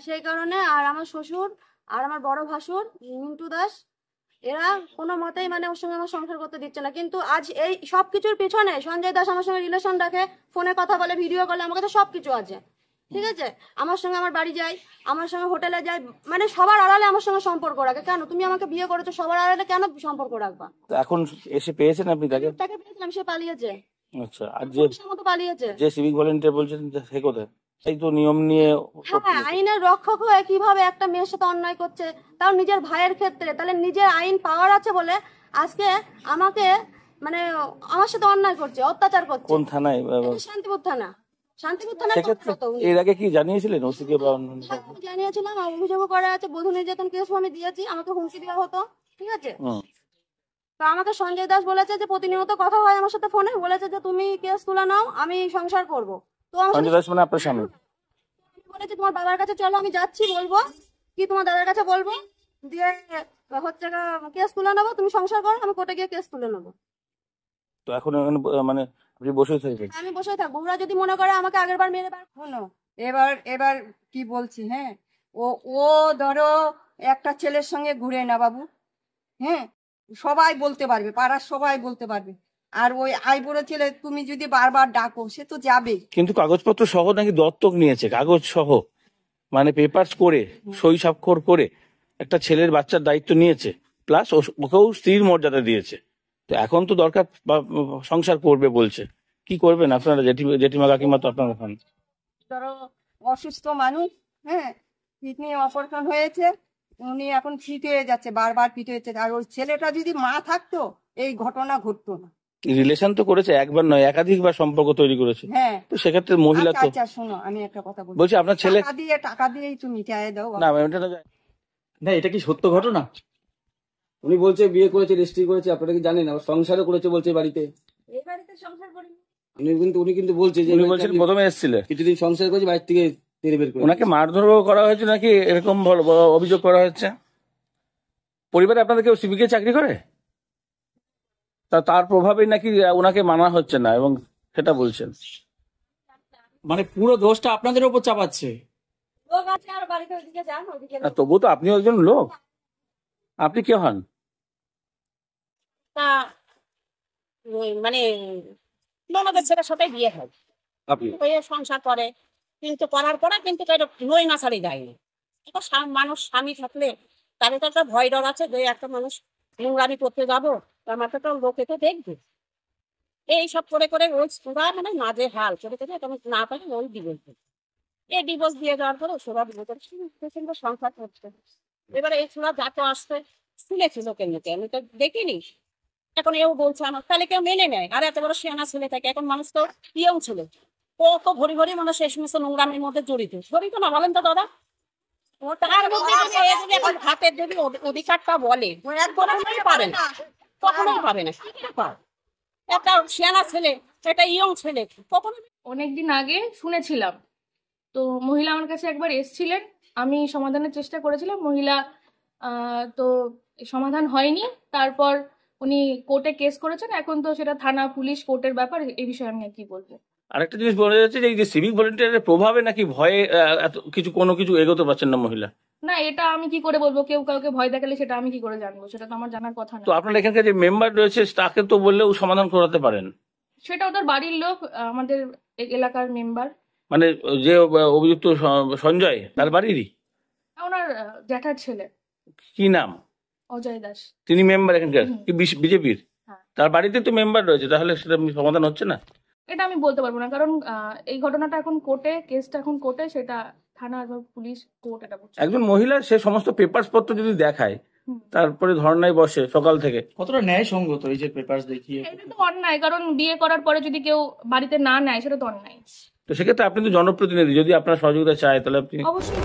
সেই কারণে আর আমার শ্বশুর আর আমার বড় ভাসুর মিন্টু দাস এরা কোনো মতেই মানে ওর সঙ্গে আমার সংসার করতে দিচ্ছে না। কিন্তু আজ এই সবকিছুর পিছনে সঞ্জয় দাস আমার সঙ্গে রিলেশন রাখে, ফোনে কথা বলে, ভিডিও কলে, আমার কাছে সবকিছু আছে, ঠিক আছে। আমার সঙ্গে আমার বাড়ি যায়, আমার সঙ্গে হোটেলে যায়, মানে সবার আড়ালে আমার সঙ্গে সম্পর্ক রাখে। কেন তুমি আমাকে বিয়ে করেছো, সবার আড়ালে কেন সম্পর্ক রাখবা? এখন এসে পেয়েছেন আপনি তাকে? তাকে পেয়েছিলাম, সে পালিয়েছে। আচ্ছা, আর পালিয়েছে যে সিভিক ভলেন্টিয়ার বলছেন সে কোথায়? এই তো নিয়ম নিয়ে হ্যাঁ, আইনের রক্ষক হয়ে কিভাবে একটা মেয়ের সাথে অন্যায় করছে, তাও নিজের ভাইয়ের ক্ষেত্রে। তাহলে নিজের আইন পাওয়ার আছে বলে আজকে আমাকে মানে আমার সাথে অন্যায় করছে, অত্যাচার করছে। কোন থানায়? শান্তিপুর থানা। শান্তিপুর থানা। এর আগে কি জানিয়েছিলেন ওসিকে? জানিয়েছিলাম, অভিযোগ করা আছে, বধূ নির্যাতন কেস আমি দিয়েছি, আমাকে হুমকি দেওয়া হতো, ঠিক আছে। তো আমাকে সঞ্জয় দাস বলেছে যে প্রতিনিয়ত কথা হয় আমার সাথে ফোনে, বলেছে যে তুমি কেস তুলে নাও, আমি সংসার করব। তো সঞ্জয় দাস মানে আপনার স্বামী বলেছে তোমার বাবার কাছে চলো, আমি যাচ্ছি, বলবো কি তোমার দাদার কাছে বলবো, দিয়ে হচ্ছে কেস তুলে নেবো, তুমি সংসার করো, আমি কোর্টে গিয়ে কেস তুলে নেবো। তো এখন মানে আপনি বসে থাকবেন? আমি বসে থাকবো, ওরা যদি মনে করে আমাকে আগের বার মেরে শোনো, এবার কি বলছি, হ্যাঁ, ও ও ধরো একটা ছেলের সঙ্গে ঘুরে না বাবু, হ্যাঁ, সবাই বলতে পারবে, পাড়ার সবাই বলতে পারবে। আর ওই আইবুড়ো ছেলে তুমি যদি বারবার ডাকো সে তো যাবে। কিন্তু কাগজপত্র সহ নাকি দত্তক নিয়েছে, কাগজ সহ, মানে পেপারস করে, সই স্বাক্ষর করে একটা ছেলের বাচ্চার দায়িত্ব নিয়েছে, প্লাস ওকেও স্ত্রীর মর্যাদা দিয়েছে। তো এখন তো দরকার সংসার করবে বলছে, কি করবেন আপনারা? জেঠিমা কাকিমা তো আপনার ওখানে ধরো অসুস্থ মানুষ, হ্যাঁ, কিডনি অপারেশন হয়েছে, উনি এখন ফিট হয়ে যাচ্ছে, বারবার ফিট হয়েছে। আর ওই ছেলেটা যদি মা থাকতো এই ঘটনা ঘটতো না। রিলেশন তো করেছে, একবার নয় একাধিকবার সম্পর্ক তৈরি করেছে। হ্যাঁ, তো সেক্ষেত্রে মহিলা তো। আচ্ছা শোনো, আমি একটা কথা বলছি, আপনার ছেলে টাকা দিয়েই তুমি মিটাই দাও না? না, এটা কি সত্য ঘটনা? উনি বলছে বিয়ে করেছে, রেজিস্ট্রি করেছে, আপনারা কি জানেন? আবার সংসারও করেছে বলছে বাড়িতে। এই বাড়িতে সংসার করি। উনি কিন্তু বলছে যে প্রথমে এসেছিলেন, কিছুদিন সংসার করেছে, বাড়ি থেকে তেরে বের করে। ওনাকে মারধর করা হয়েছে নাকি এরকম অভিযোগ করা হচ্ছে? পরিবারে আপনাদের কেউ সিভিকে চাকরি করে? তার প্রভাবেই নাকি ওনাকে মানা হচ্ছে না, এবং সেটা বলছেন। মানে পুরো দোষটা আপনাদের উপর চাপাচ্ছে। তবুও তো আপনিও একজন লোক, আপনি কে হন? মানে ননদের ছেলের সাথে বিয়ে হয়, সংসার করে, কিন্তু করার পরে কিন্তু নই না ছাড়ি যায়নি। মানুষ স্বামী থাকলে তাদের তো একটা ভয় ডর আছে, যে একটা মানুষ নোংরামি করতে যাবো, তার মাথায় তো লোকে তো দেখবে। এই সব করে করে ওই সুরা মানে মাঝে হাল করে করে না পারে ওই ডিভোর্স দিই। এই ডিভোর্স দিয়ে যাওয়ার পরে সুরা ডিভোর্স সংসার করছে। এবারে এই সুরা যাতে আসতে শুনেছি লোকের মুখে, আমি তো দেখিনি। এখন এও বলছে আমার, তাহলে কেউ মেনে নেয়? আর এত বড় সেনা ছেলে থাকে, এখন মানুষ তো ইয়েও ছিল, ও তো ভরি ভরি মানুষ এই সমস্ত নোংরামের মধ্যে জড়িত না, বলেন তো দাদা? তার মধ্যে এখন হাতের দেবী অধিকারটা বলে, কখনোই পাবে না, কখনোই পাবে না। একটা সেনা ছেলে, একটা ইয়ং ছেলে কখনো। অনেকদিন আগে শুনেছিলাম, তো মহিলা আমার কাছে একবার এসছিলেন, আমি সমাধানের চেষ্টা করেছিলাম, মহিলা তো সমাধান হয়নি। তারপর উনি কোর্টে কেস করেছেন, এখন তো সেটা থানা পুলিশ কোর্টের ব্যাপার, এই বিষয়ে আমি কি বলবো। আরেকটা জিনিস বলা যাচ্ছে যে এই যে সিভিক ভলেন্টিয়ারের প্রভাবে নাকি ভয়ে কোনো কিছু এগোতে পারছেন না মহিলা। না, এটা আমি কি করে বলবো? কেউ কাউকে ভয় দেখালে সেটা আমি কি করে জানবো? সেটা তো আমার জানার কথা না। তো আপনার এখানকার যে মেম্বার রয়েছে তাকে তো বললেও সমাধান করাতে পারেন। সেটা ওদের বাড়ির লোক, আমাদের এলাকার মেম্বার। মানে যে অভিযুক্ত সঞ্জয়, তার বাড়িরই? ওনার জ্যাঠার ছেলে। কি নাম? অজয় দাস। তিনি মেম্বার এখানকার কি বিজেপির? তার বাড়িতে তো মেম্বার রয়েছে, তাহলে সেটা সমাধান হচ্ছে না? এটা আমি বলতে পারবো না, কারণ এই ঘটনাটা এখন কোর্টে, কেসটা এখন কোর্টে, সেটা থানা বা পুলিশ কোর্ট এটা বুঝছে। একজন মহিলা সে সমস্ত পেপারস পত্র যদি দেখায়, তারপরে ধর্নায় বসে সকাল থেকে, কতটা ন্যায়সঙ্গত এই যে পেপারস দেখিয়ে? এটা তো অন্যায়, কারণ বিয়ে করার পরে যদি কেউ বাড়িতে না নেয় সেটা তো অন্যায়। তো সেক্ষেত্রে আপনি তো জনপ্রতিনিধি, যদি আপনার সহযোগিতা চায় তাহলে আপনি অবশ্যই।